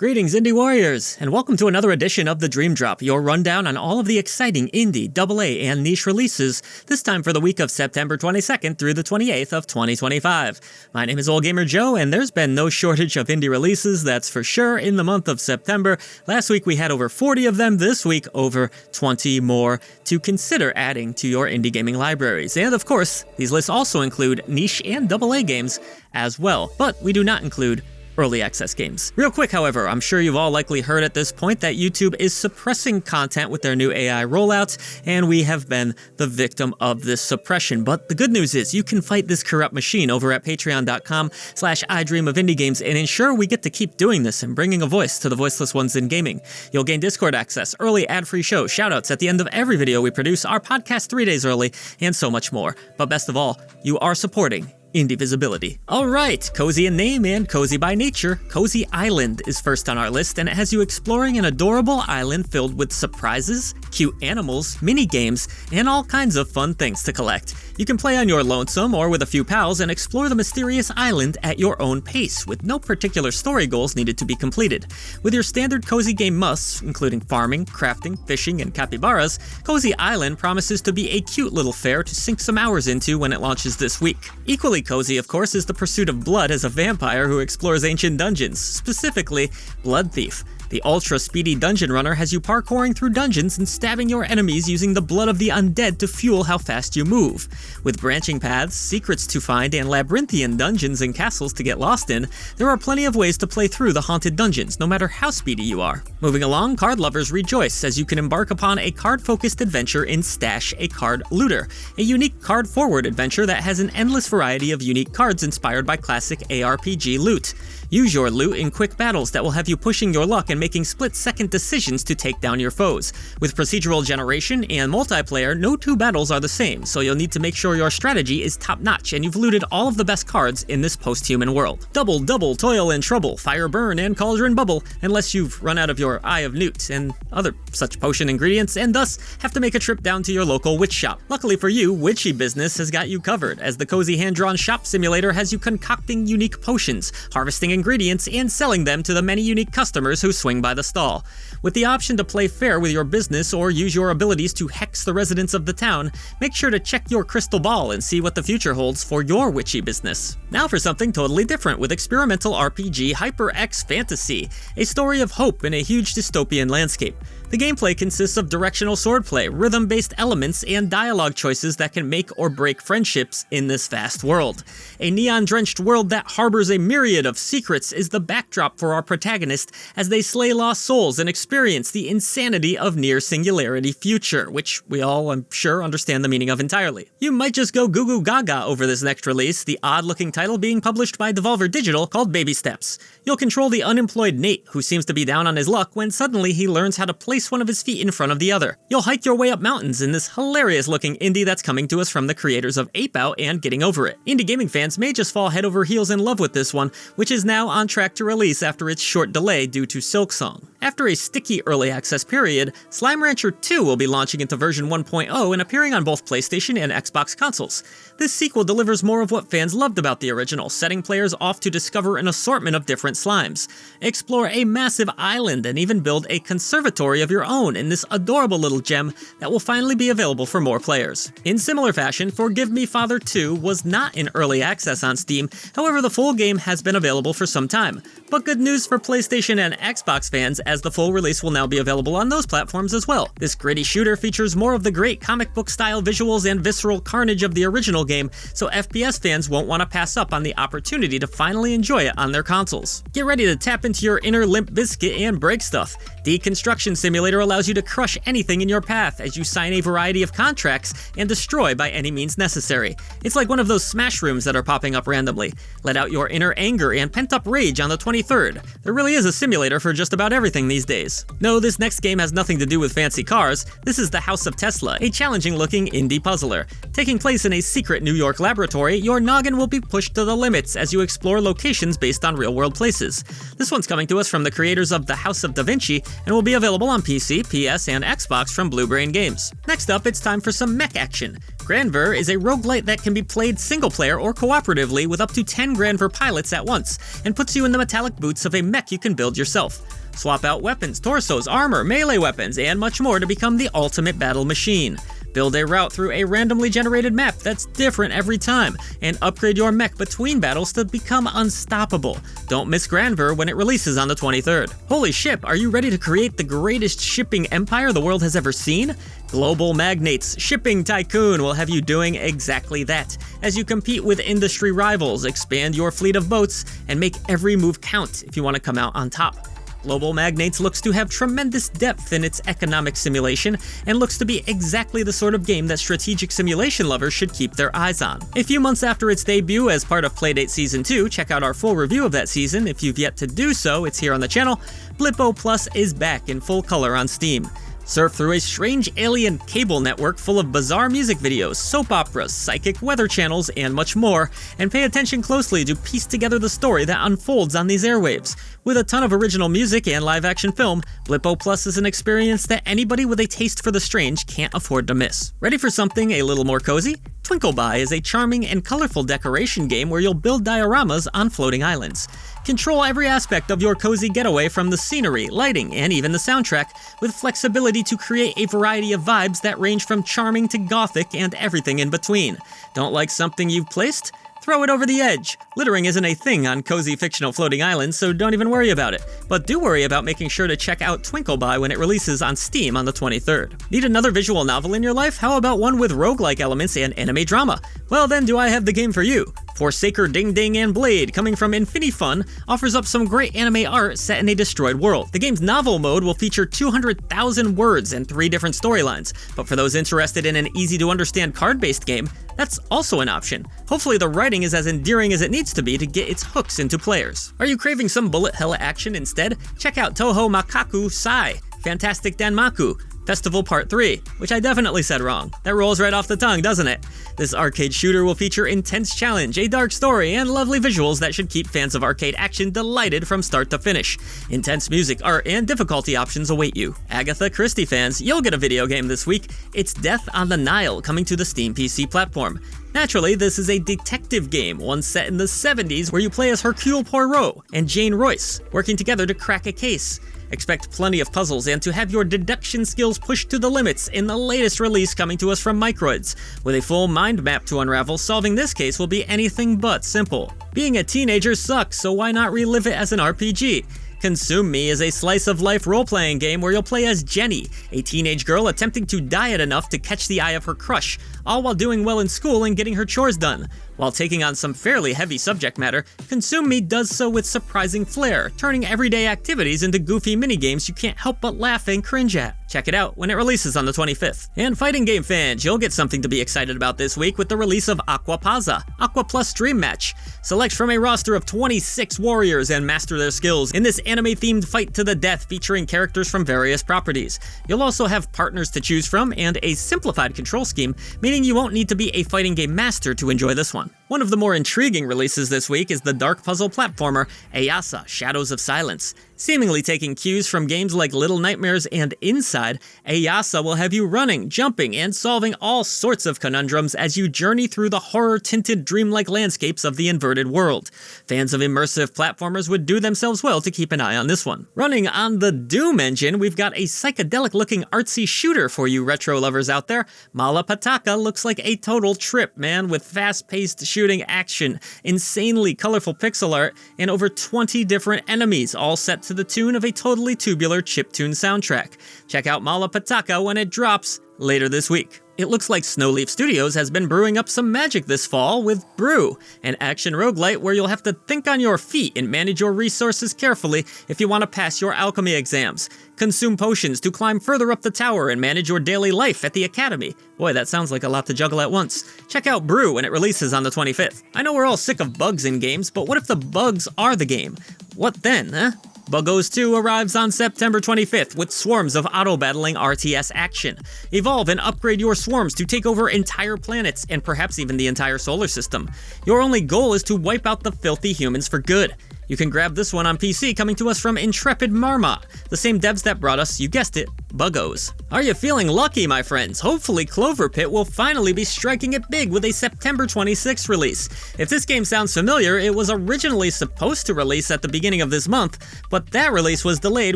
Greetings, Indie Warriors, and welcome to another edition of The Dream Drop, your rundown on all of the exciting indie, AA, and niche releases, this time for the week of September 22nd through the 28th of 2025. My name is Old Gamer Joe, and there's been no shortage of indie releases, that's for sure, in the month of September. Last week we had over 40 of them, this week over 20 more to consider adding to your indie gaming libraries. And of course, these lists also include niche and AA games as well, but we do not include early access games. Real quick, however, I'm sure you've all likely heard at this point that YouTube is suppressing content with their new AI rollout, and we have been the victim of this suppression. But the good news is you can fight this corrupt machine over at patreon.com/idreamofindiegames and ensure we get to keep doing this and bringing a voice to the voiceless ones in gaming. You'll gain Discord access, early ad-free shows, shoutouts at the end of every video we produce, our podcast 3 days early, and so much more. But best of all, you are supporting indie visibility. Alright, cozy in name and cozy by nature, Cozy Island is first on our list, and it has you exploring an adorable island filled with surprises, cute animals, mini games, and all kinds of fun things to collect. You can play on your lonesome or with a few pals and explore the mysterious island at your own pace, with no particular story goals needed to be completed. With your standard cozy game musts, including farming, crafting, fishing, and capybaras, Cozy Island promises to be a cute little fare to sink some hours into when it launches this week. Equally cozy, of course, is the pursuit of blood as a vampire who explores ancient dungeons, specifically Bloodthief. The ultra-speedy dungeon runner has you parkouring through dungeons and stabbing your enemies using the blood of the undead to fuel how fast you move. With branching paths, secrets to find, and labyrinthian dungeons and castles to get lost in, there are plenty of ways to play through the haunted dungeons, no matter how speedy you are. Moving along, card lovers rejoice as you can embark upon a card-focused adventure in Stash a Card Looter, a unique card-forward adventure that has an endless variety of unique cards inspired by classic ARPG loot. Use your loot in quick battles that will have you pushing your luck and making split-second decisions to take down your foes. With procedural generation and multiplayer, no two battles are the same, so you'll need to make sure your strategy is top-notch and you've looted all of the best cards in this post-human world. Double, toil and trouble, fire burn and cauldron bubble, unless you've run out of your Eye of Newt and other such potion ingredients, and thus have to make a trip down to your local witch shop. Luckily for you, Witchy Business has got you covered, as the cozy hand-drawn shop simulator has you concocting unique potions, harvesting ingredients, and selling them to the many unique customers who swing by the stall. With the option to play fair with your business or use your abilities to hex the residents of the town, make sure to check your crystal ball and see what the future holds for your witchy business. Now for something totally different with experimental RPG HYPERxFANTASY, a story of hope in a huge dystopian landscape. The gameplay consists of directional swordplay, rhythm-based elements, and dialogue choices that can make or break friendships in this vast world. A neon-drenched world that harbors a myriad of secrets is the backdrop for our protagonist as they slay lost souls and experience the insanity of near-singularity future, which we all, I'm sure, understand the meaning of entirely. You might just go goo goo gaga over this next release, the odd-looking title being published by Devolver Digital called Baby Steps. You'll control the unemployed Nate, who seems to be down on his luck when suddenly he learns how to place one of his feet in front of the other. You'll hike your way up mountains in this hilarious-looking indie that's coming to us from the creators of Ape Out and Getting Over It. Indie gaming fans may just fall head over heels in love with this one, which is now on track to release after its short delay due to Silksong. After a sticky early access period, Slime Rancher 2 will be launching into version 1.0 and appearing on both PlayStation and Xbox consoles. This sequel delivers more of what fans loved about the original, setting players off to discover an assortment of different slimes, explore a massive island, and even build a conservatory of your own in this adorable little gem that will finally be available for more players. In similar fashion, Forgive Me Father 2 was not in early access on Steam, however the full game has been available for some time. But good news for PlayStation and Xbox fans, as the full release will now be available on those platforms as well. This gritty shooter features more of the great comic book style visuals and visceral carnage of the original game, so FPS fans won't want to pass up on the opportunity to finally enjoy it on their consoles. Get ready to tap into your inner Limp Bizkit and break stuff. Deconstruction Simulator allows you to crush anything in your path as you sign a variety of contracts and destroy by any means necessary. It's like one of those smash rooms that are popping up randomly. Let out your inner anger and pent-up rage on the 23rd. There really is a simulator for just about everything everything these days. No, this next game has nothing to do with fancy cars. This is The House of Tesla, a challenging-looking indie puzzler. Taking place in a secret New York laboratory, your noggin will be pushed to the limits as you explore locations based on real-world places. This one's coming to us from the creators of The House of Da Vinci and will be available on PC, PS, and Xbox from Blue Brain Games. Next up, it's time for some mech action. Granvir is a roguelite that can be played single-player or cooperatively with up to 10 Granvir pilots at once, and puts you in the metallic boots of a mech you can build yourself. Swap out weapons, torsos, armor, melee weapons, and much more to become the ultimate battle machine. Build a route through a randomly generated map that's different every time, and upgrade your mech between battles to become unstoppable. Don't miss Granvir when it releases on the 23rd. Holy ship, are you ready to create the greatest shipping empire the world has ever seen? Global Magnates Shipping Tycoon will have you doing exactly that, as you compete with industry rivals, expand your fleet of boats, and make every move count if you want to come out on top. Global Magnates looks to have tremendous depth in its economic simulation, and looks to be exactly the sort of game that strategic simulation lovers should keep their eyes on. A few months after its debut as part of Playdate Season 2, check out our full review of that season. If you've yet to do so, it's here on the channel. Blippo Plus is back in full color on Steam. Surf through a strange alien cable network full of bizarre music videos, soap operas, psychic weather channels, and much more, and pay attention closely to piece together the story that unfolds on these airwaves. With a ton of original music and live-action film, Blippo Plus is an experience that anybody with a taste for the strange can't afford to miss. Ready for something a little more cozy? Twinkleby is a charming and colorful decoration game where you'll build dioramas on floating islands. Control every aspect of your cozy getaway, from the scenery, lighting, and even the soundtrack, with flexibility to create a variety of vibes that range from charming to gothic and everything in between. Don't like something you've placed? Throw it over the edge. Littering isn't a thing on cozy fictional floating islands, so don't even worry about it. But do worry about making sure to check out Twinkleby when it releases on Steam on the 23rd. Need another visual novel in your life? How about one with roguelike elements and anime drama? Well then, do I have the game for you. Forsaker DingDing&Blade, coming from Infinifun, offers up some great anime art set in a destroyed world. The game's novel mode will feature 200,000 words and 3 different storylines, but for those interested in an easy-to-understand card-based game, that's also an option. Hopefully the writing is as endearing as it needs to be to get its hooks into players. Are you craving some bullet hell action instead? Check out Touhou Makaku Sai, Fantastic Danmaku, Festival Part 3, which I definitely said wrong. That rolls right off the tongue, doesn't it? This arcade shooter will feature intense challenge, a dark story, and lovely visuals that should keep fans of arcade action delighted from start to finish. Intense music, art, and difficulty options await you. Agatha Christie fans, you'll get a video game this week. It's Death on the Nile, coming to the Steam PC platform. Naturally, this is a detective game, one set in the 70s, where you play as Hercule Poirot and Jane Royce, working together to crack a case. Expect plenty of puzzles and to have your deduction skills pushed to the limits in the latest release coming to us from Microids. With a full mind map to unravel, solving this case will be anything but simple. Being a teenager sucks, so why not relive it as an RPG? Consume Me is a slice-of-life role-playing game where you'll play as Jenny, a teenage girl attempting to diet enough to catch the eye of her crush, all while doing well in school and getting her chores done. While taking on some fairly heavy subject matter, Consume Me does so with surprising flair, turning everyday activities into goofy minigames you can't help but laugh and cringe at. Check it out when it releases on the 25th. And fighting game fans, you'll get something to be excited about this week with the release of AQUAPAZZA, Aquaplus Dream Match. Select from a roster of 26 warriors and master their skills in this anime-themed fight to the death featuring characters from various properties. You'll also have partners to choose from and a simplified control scheme, meaning you won't need to be a fighting game master to enjoy this one. One of the more intriguing releases this week is the dark puzzle platformer Ayasa, Shadows of Silence. Seemingly taking cues from games like Little Nightmares and Inside, Ayasa will have you running, jumping, and solving all sorts of conundrums as you journey through the horror-tinted dreamlike landscapes of the inverted world. Fans of immersive platformers would do themselves well to keep an eye on this one. Running on the Doom engine, we've got a psychedelic-looking artsy shooter for you retro lovers out there. Petaka looks like a total trip, man, with fast-paced shooting action, insanely colorful pixel art, and over 20 different enemies, all set to the tune of a totally tubular chiptune soundtrack. Check out Petaka when it drops later this week. It looks like Snowleaf Studios has been brewing up some magic this fall with Brew, an action roguelite where you'll have to think on your feet and manage your resources carefully if you want to pass your alchemy exams. Consume potions to climb further up the tower and manage your daily life at the academy. Boy, that sounds like a lot to juggle at once. Check out Brew when it releases on the 25th. I know we're all sick of bugs in games, but what if the bugs are the game? What then, huh? Buggos 2 arrives on September 25th with swarms of auto-battling RTS action. Evolve and upgrade your swarms to take over entire planets and perhaps even the entire solar system. Your only goal is to wipe out the filthy humans for good. You can grab this one on PC, coming to us from Intrepid Marmot, the same devs that brought us, you guessed it, Buggos. Are you feeling lucky, my friends? Hopefully CloverPit will finally be striking it big with a September 26th release. If this game sounds familiar, it was originally supposed to release at the beginning of this month, but that release was delayed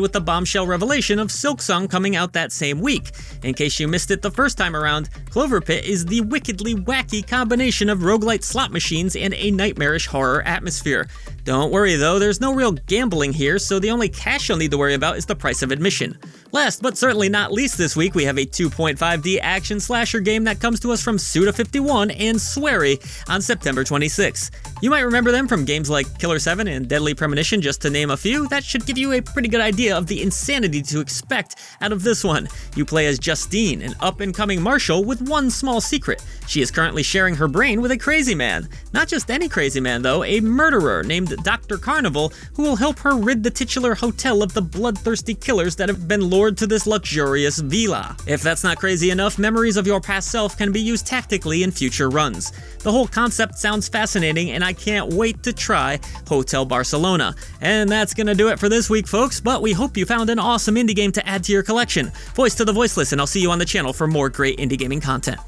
with the bombshell revelation of Silksong coming out that same week. In case you missed it the first time around, CloverPit is the wickedly wacky combination of roguelite slot machines and a nightmarish horror atmosphere. Don't worry though, there's no real gambling here, so the only cash you'll need to worry about is the price of admission. Last but certainly not least this week, we have a 2.5D action slasher game that comes to us from Suda51 and Swery on September 26th. You might remember them from games like Killer 7 and Deadly Premonition, just to name a few. That should give you a pretty good idea of the insanity to expect out of this one. You play as Justine, an up-and-coming marshal with one small secret. She is currently sharing her brain with a crazy man. Not just any crazy man though, a murderer named Dr. Carnival, who will help her rid the titular hotel of the bloodthirsty killers that have been lured to this luxurious villa. If that's not crazy enough, memories of your past self can be used tactically in future runs. The whole concept sounds fascinating, and I can't wait to try Hotel Barcelona. And that's gonna do it for this week, folks, but we hope you found an awesome indie game to add to your collection. Voice to the voiceless, and I'll see you on the channel for more great indie gaming content.